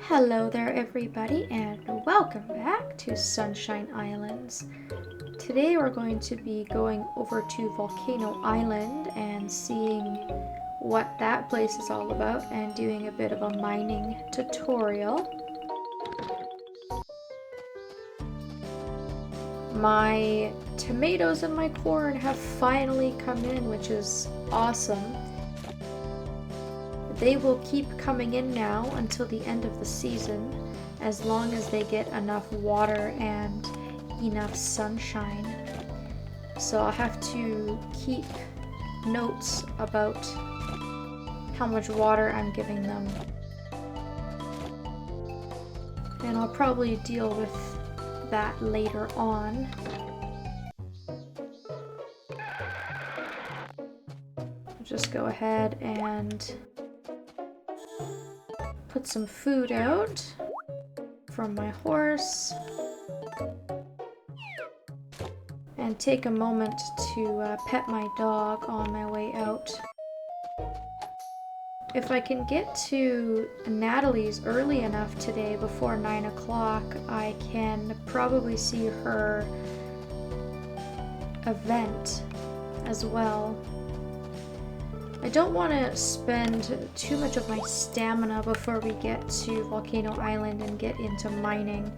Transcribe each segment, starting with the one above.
Hello there everybody and welcome back to Sunshine Islands. Today we're going to be going over to Volcano Island and seeing what that place is all about and doing a bit of a mining tutorial. My tomatoes and my corn have finally come in, which is awesome. They will keep coming in now until the end of the season, as long as they get enough water and enough sunshine. So I'll have to keep notes about how much water I'm giving them. And I'll probably deal with that later on. I'll just go ahead and put some food out from my horse and take a moment to pet my dog on my way out. If I can get to Natalie's early enough today before 9 o'clock, I can probably see her event as well. I don't want to spend too much of my stamina before we get to Volcano Island and get into mining,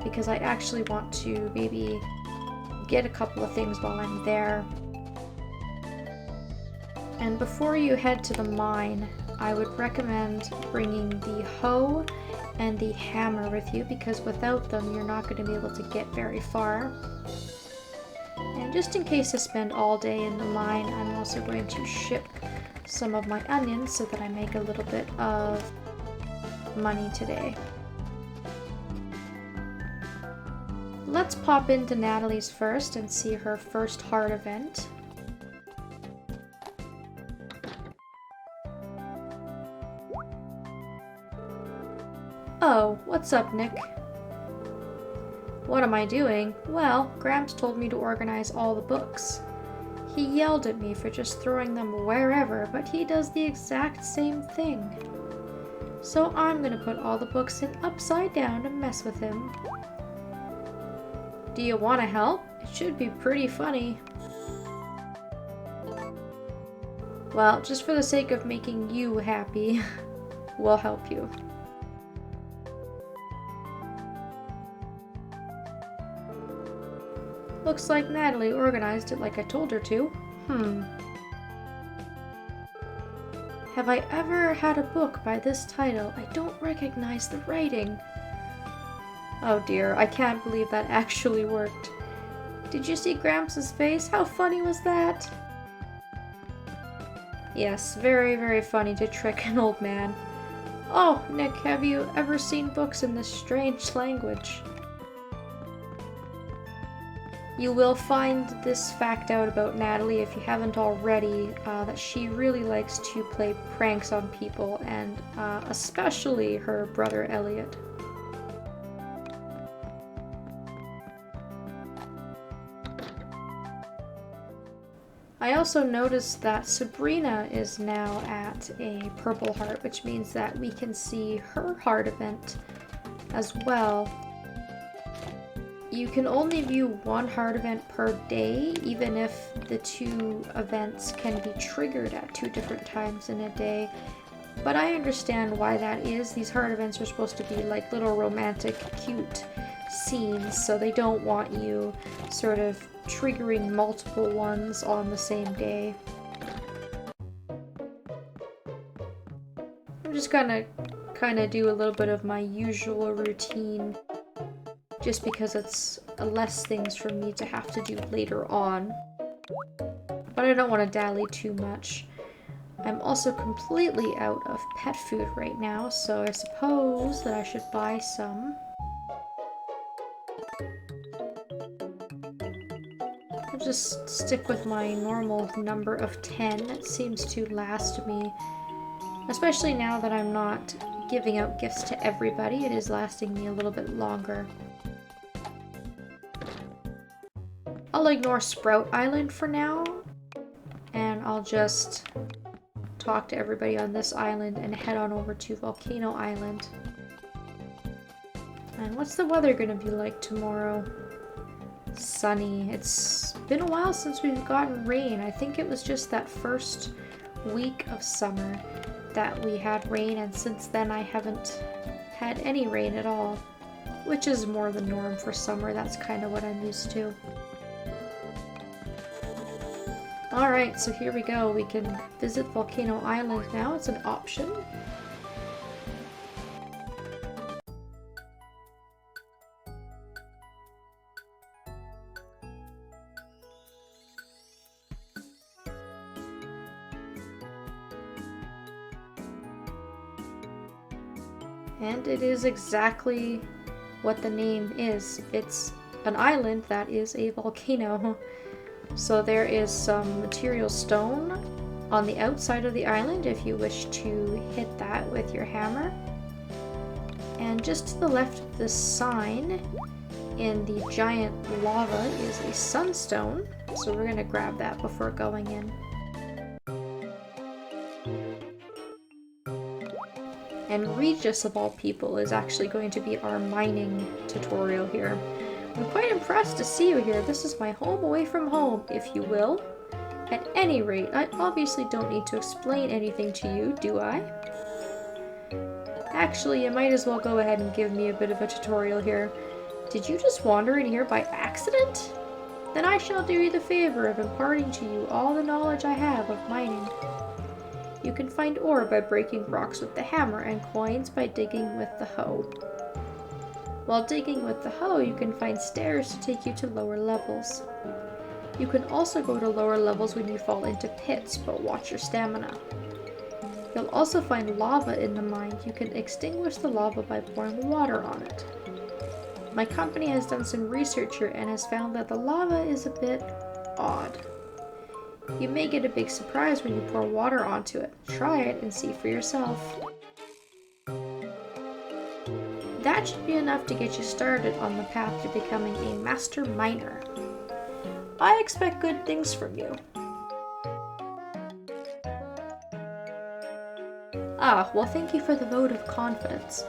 because I actually want to maybe get a couple of things while I'm there. And before you head to the mine, I would recommend bringing the hoe and the hammer with you, because without them you're not going to be able to get very far. And just in case I spend all day in the mine, I'm also going to ship some of my onions so that I make a little bit of money today. Let's pop into Natalie's first and see her first hard event. Oh, what's up, Nick? What am I doing? Well, Gramps told me to organize all the books. He yelled at me for just throwing them wherever, but he does the exact same thing. So I'm gonna put all the books in upside down to mess with him. Do you want to help? It should be pretty funny. Well, just for the sake of making you happy, we'll help you. Looks like Natalie organized it like I told her to. Have I ever had a book by this title? I don't recognize the writing. Oh dear, I can't believe that actually worked. Did you see Gramps' face? How funny was that? Yes, very, very funny to trick an old man. Oh, Nick, have you ever seen books in this strange language? You will find this fact out about Natalie, if you haven't already, that she really likes to play pranks on people, and especially her brother Elliot. I also noticed that Sabrina is now at a purple heart, which means that we can see her heart event as well. You can only view one heart event per day, even if the two events can be triggered at two different times in a day. But I understand why that is. These heart events are supposed to be like little romantic, cute scenes, so they don't want you sort of triggering multiple ones on the same day. I'm just gonna kind of do a little bit of my usual routine, just because it's less things for me to have to do later on. But I don't want to dally too much. I'm also completely out of pet food right now, so I suppose that I should buy some. I'll just stick with my normal number of 10. It seems to last me, especially now that I'm not giving out gifts to everybody. It is lasting me a little bit longer. I'll ignore Sprout Island for now, and I'll just talk to everybody on this island and head on over to Volcano Island. And what's the weather gonna be like tomorrow? Sunny. It's been a while since we've gotten rain. I think it was just that first week of summer that we had rain, and since then I haven't had any rain at all, which is more the norm for summer. That's kind of what I'm used to. Alright, so here we go. We can visit Volcano Island now. It's an option. And it is exactly what the name is. It's an island that is a volcano. So there is some material stone on the outside of the island if you wish to hit that with your hammer. And just to the left of this sign in the giant lava is a sunstone. So we're going to grab that before going in. And Regis, of all people, is actually going to be our mining tutorial here. I'm quite impressed to see you here. This is my home away from home, if you will. At any rate, I obviously don't need to explain anything to you, do I? Actually, you might as well go ahead and give me a bit of a tutorial here. Did you just wander in here by accident? Then I shall do you the favor of imparting to you all the knowledge I have of mining. You can find ore by breaking rocks with the hammer and coins by digging with the hoe. While digging with the hoe, you can find stairs to take you to lower levels. You can also go to lower levels when you fall into pits, but watch your stamina. You'll also find lava in the mine. You can extinguish the lava by pouring water on it. My company has done some research here and has found that the lava is a bit odd. You may get a big surprise when you pour water onto it. Try it and see for yourself. That should be enough to get you started on the path to becoming a master miner. I expect good things from you. Ah, well, thank you for the vote of confidence.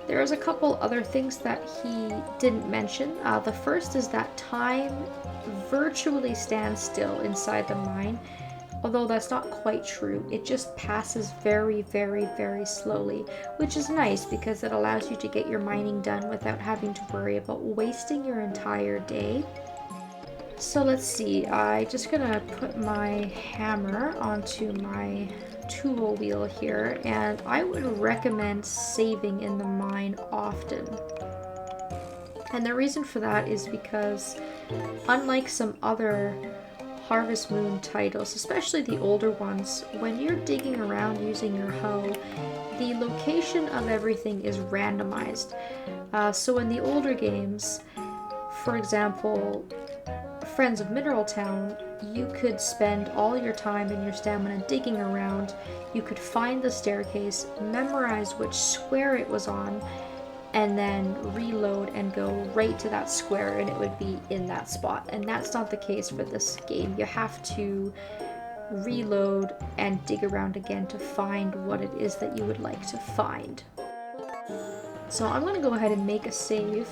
There's a couple other things that he didn't mention. The first is that time virtually stands still inside the mine, although that's not quite true. It just passes very, very, very slowly, which is nice because it allows you to get your mining done without having to worry about wasting your entire day. So let's see, I'm just gonna put my hammer onto my tool wheel here, and I would recommend saving in the mine often. And the reason for that is because unlike some other Harvest Moon titles, especially the older ones, when you're digging around using your hoe, the location of everything is randomized. So in the older games, for example, Friends of Mineral Town, you could spend all your time and your stamina digging around. You could find the staircase, memorize which square it was on, and then reload and go right to that square and it would be in that spot. And that's not the case for this game. You have to reload and dig around again to find what it is that you would like to find. So I'm going to go ahead and make a save.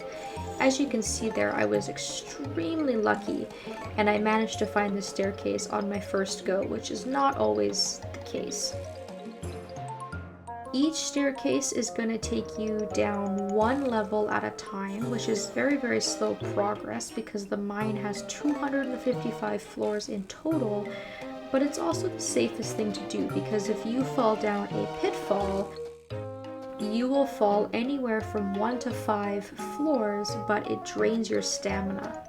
As you can see there, I was extremely lucky and I managed to find the staircase on my first go, which is not always the case. Each staircase is going to take you down one level at a time, which is very, very slow progress because the mine has 255 floors in total, but it's also the safest thing to do because if you fall down a pitfall, you will fall anywhere from 1 to 5 floors, but it drains your stamina.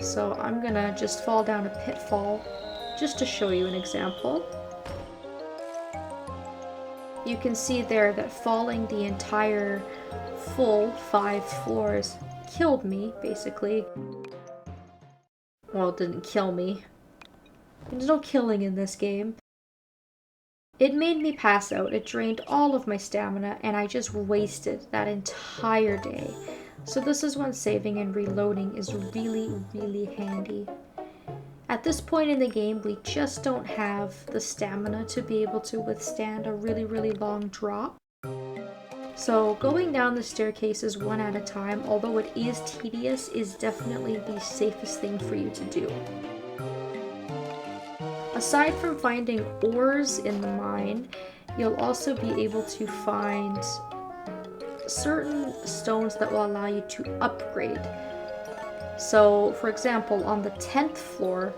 So I'm gonna just fall down a pitfall just to show you an example. You can see there that falling the entire full 5 floors killed me, basically. Well, it didn't kill me. There's no killing in this game. It made me pass out, it drained all of my stamina, and I just wasted that entire day. So this is when saving and reloading is really, really handy. At this point in the game, we just don't have the stamina to be able to withstand a really, really long drop. So going down the staircases one at a time, although it is tedious, is definitely the safest thing for you to do. Aside from finding ores in the mine, you'll also be able to find certain stones that will allow you to upgrade. So, for example, on the 10th floor,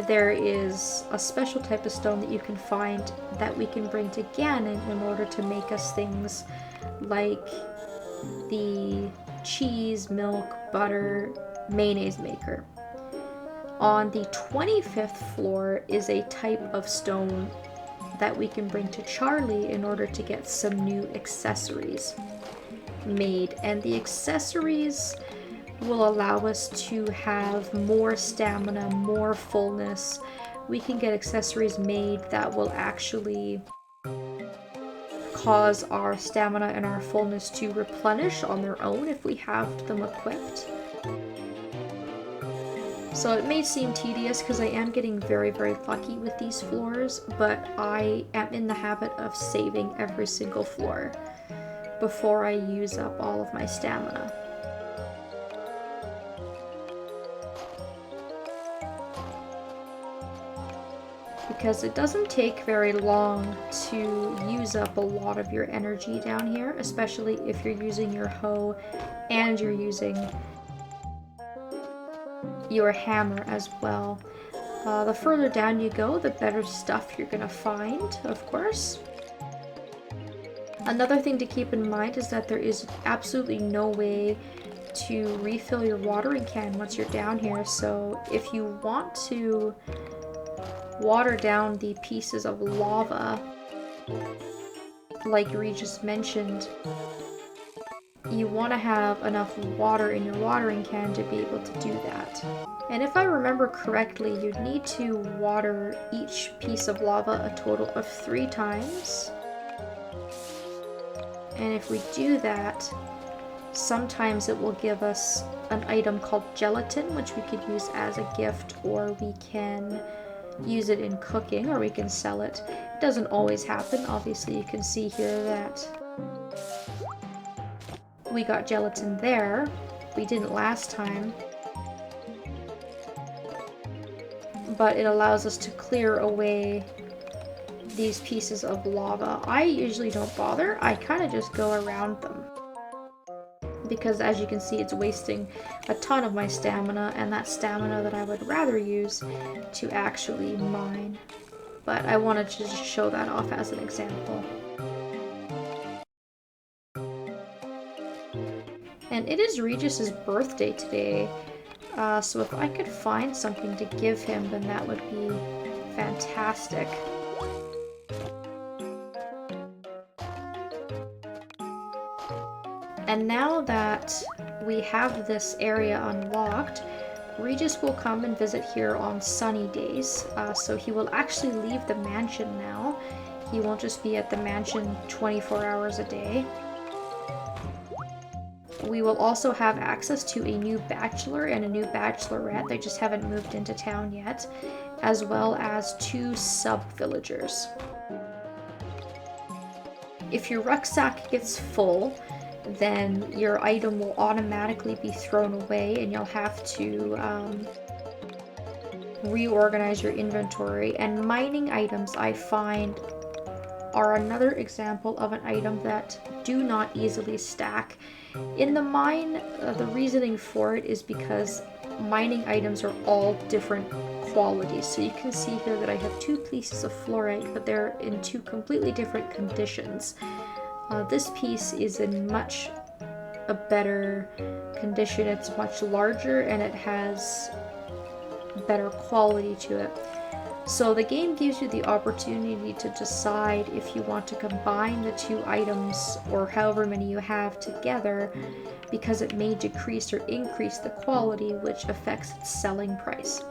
there is a special type of stone that you can find that we can bring to Ganon in order to make us things like the cheese, milk, butter, mayonnaise maker. On the 25th floor is a type of stone that we can bring to Charlie in order to get some new accessories made. And the accessories will allow us to have more stamina, more fullness. We can get accessories made that will actually cause our stamina and our fullness to replenish on their own if we have them equipped. So it may seem tedious because I am getting very, very lucky with these floors, but I am in the habit of saving every single floor before I use up all of my stamina. Because it doesn't take very long to use up a lot of your energy down here, especially if you're using your hoe and you're using your hammer as well. The further down you go, the better stuff you're gonna find, of course. Another thing to keep in mind is that there is absolutely no way to refill your watering can once you're down here, so if you want to water down the pieces of lava, like Regis mentioned, you want to have enough water in your watering can to be able to do that. And if I remember correctly, you'd need to water each piece of lava a total of 3 times. And if we do that, sometimes it will give us an item called gelatin, which we could use as a gift, or we can use it in cooking, or we can sell it. It doesn't always happen. Obviously, you can see here that we got gelatin there. We didn't last time. But it allows us to clear away these pieces of lava. I usually don't bother. I kind of just go around them, because as you can see, it's wasting a ton of my stamina, and that stamina that I would rather use to actually mine. But I wanted to just show that off as an example. And it is Regis's birthday today, so if I could find something to give him, then that would be fantastic. And now that we have this area unlocked, Regis will come and visit here on sunny days, so he will actually leave the mansion now. He won't just be at the mansion 24 hours a day. We will also have access to a new bachelor and a new bachelorette. They just haven't moved into town yet, as well as 2 sub-villagers. If your rucksack gets full, then your item will automatically be thrown away and you'll have to reorganize your inventory. And mining items, I find, are another example of an item that do not easily stack. In the mine, the reasoning for it is because mining items are all different qualities. So you can see here that I have 2 pieces of fluorite, but they're in 2 completely different conditions. This piece is in much a better condition. It's much larger and it has better quality to it. So the game gives you the opportunity to decide if you want to combine the 2 items, or however many you have, together, because it may decrease or increase the quality, which affects its selling price.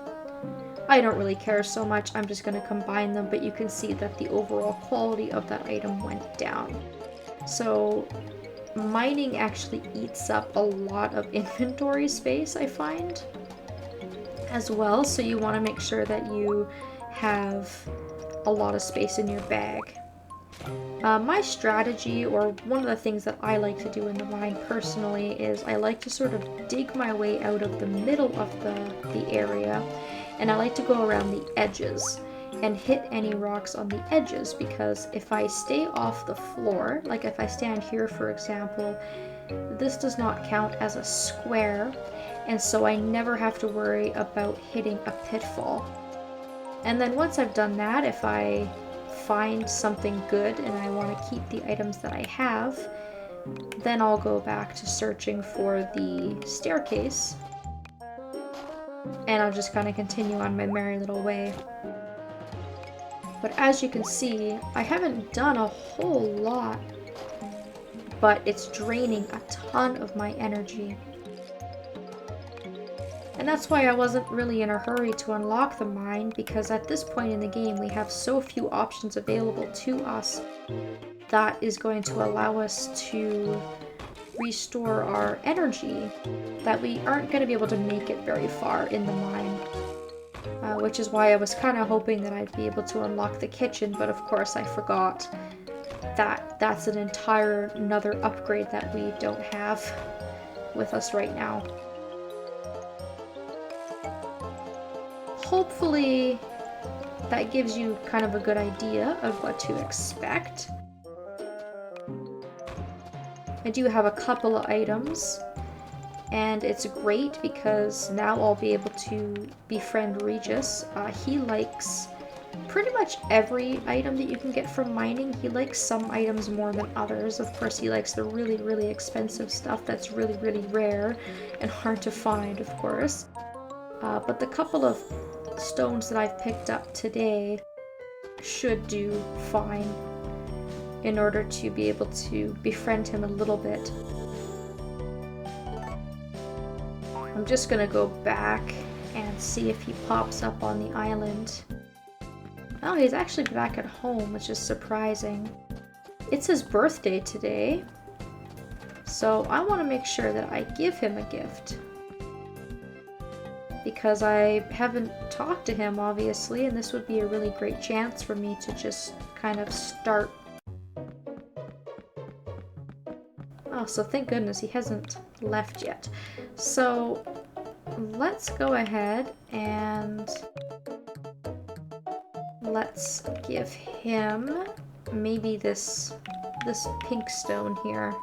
I don't really care so much. I'm just going to combine them, but you can see that the overall quality of that item went down. So mining actually eats up a lot of inventory space, I find, as well. So you want to make sure that you have a lot of space in your bag. My strategy, or one of the things that I like to do in the mine personally, is I like to sort of dig my way out of the middle of the area, and I like to go around the edges and hit any rocks on the edges, because if I stay off the floor, like if I stand here for example, this does not count as a square, and so I never have to worry about hitting a pitfall. And then once I've done that, if I find something good and I want to keep the items that I have, then I'll go back to searching for the staircase, and I'll just kind of continue on my merry little way. But as you can see, I haven't done a whole lot, but it's draining a ton of my energy. And that's why I wasn't really in a hurry to unlock the mine, because at this point in the game we have so few options available to us that is going to allow us to restore our energy that we aren't going to be able to make it very far in the mine. Which is why I was kind of hoping that I'd be able to unlock the kitchen, but of course I forgot that that's an entire another upgrade that we don't have with us right now. Hopefully that gives you kind of a good idea of what to expect. I do have a couple of items, and it's great because now I'll be able to befriend Regis. He likes pretty much every item that you can get from mining. He likes some items more than others. Of course, he likes the really, really expensive stuff that's really, really rare and hard to find, of course. But the couple of stones that I've picked up today should do fine in order to be able to befriend him a little bit. I'm just gonna go back and see if he pops up on the island. Oh, he's actually back at home, which is surprising. It's his birthday today, so I want to make sure that I give him a gift. Because I haven't talked to him, obviously, and this would be a really great chance for me to just kind of start. Oh, so thank goodness he hasn't left yet. So let's go ahead and let's give him maybe this pink stone here.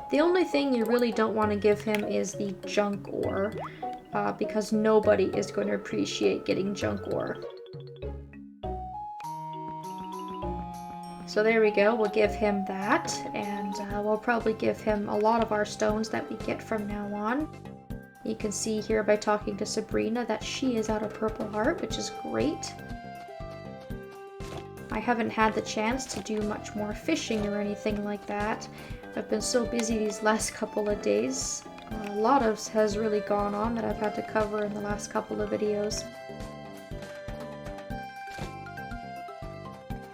The only thing you really don't want to give him is the junk ore, because nobody is going to appreciate getting junk ore. So there we go, we'll give him that, and we'll probably give him a lot of our stones that we get from now on. You can see here by talking to Sabrina that she is out of Purple Heart, which is great. I haven't had the chance to do much more fishing or anything like that. I've been so busy these last couple of days. A lot has really gone on that I've had to cover in the last couple of videos.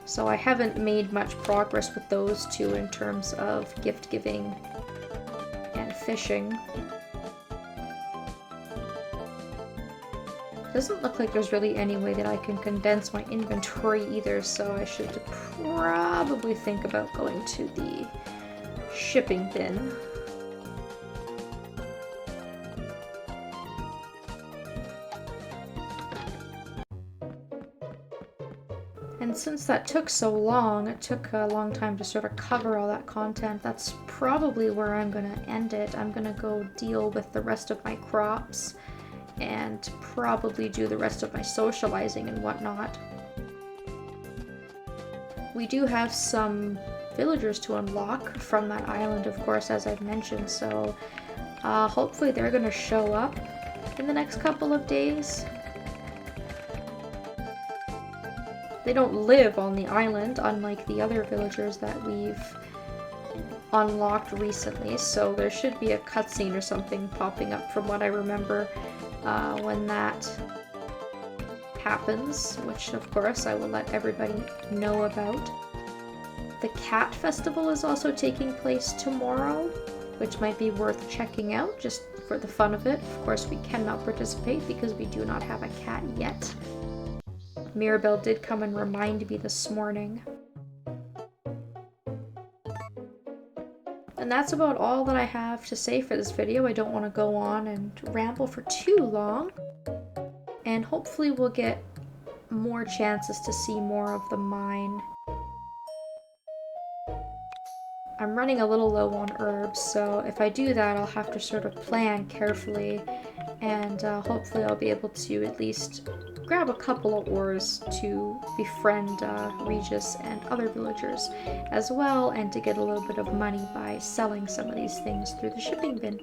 So I haven't made much progress with those two in terms of gift giving and fishing. Doesn't look like there's really any way that I can condense my inventory either, so I should probably think about going to the shipping bin. And since that took so long, it took a long time to sort of cover all that content, that's probably where I'm going to end it. I'm going to go deal with the rest of my crops and probably do the rest of my socializing and whatnot. We do have some villagers to unlock from that island, of course, as I've mentioned, so hopefully they're going to show up in the next couple of days. They don't live on the island, unlike the other villagers that we've unlocked recently, so there should be a cutscene or something popping up from what I remember when that happens, which of course I will let everybody know about. The Cat Festival is also taking place tomorrow, which might be worth checking out just for the fun of it. Of course, we cannot participate because we do not have a cat yet. Mirabelle did come and remind me this morning. And that's about all that I have to say for this video. I don't want to go on and ramble for too long. And hopefully we'll get more chances to see more of the mine. I'm running a little low on herbs, so if I do that, I'll have to sort of plan carefully, and hopefully I'll be able to at least grab a couple of ores to befriend Regis and other villagers as well, and to get a little bit of money by selling some of these things through the shipping bin.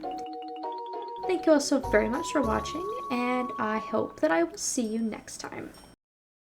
Thank you all so very much for watching, and I hope that I will see you next time.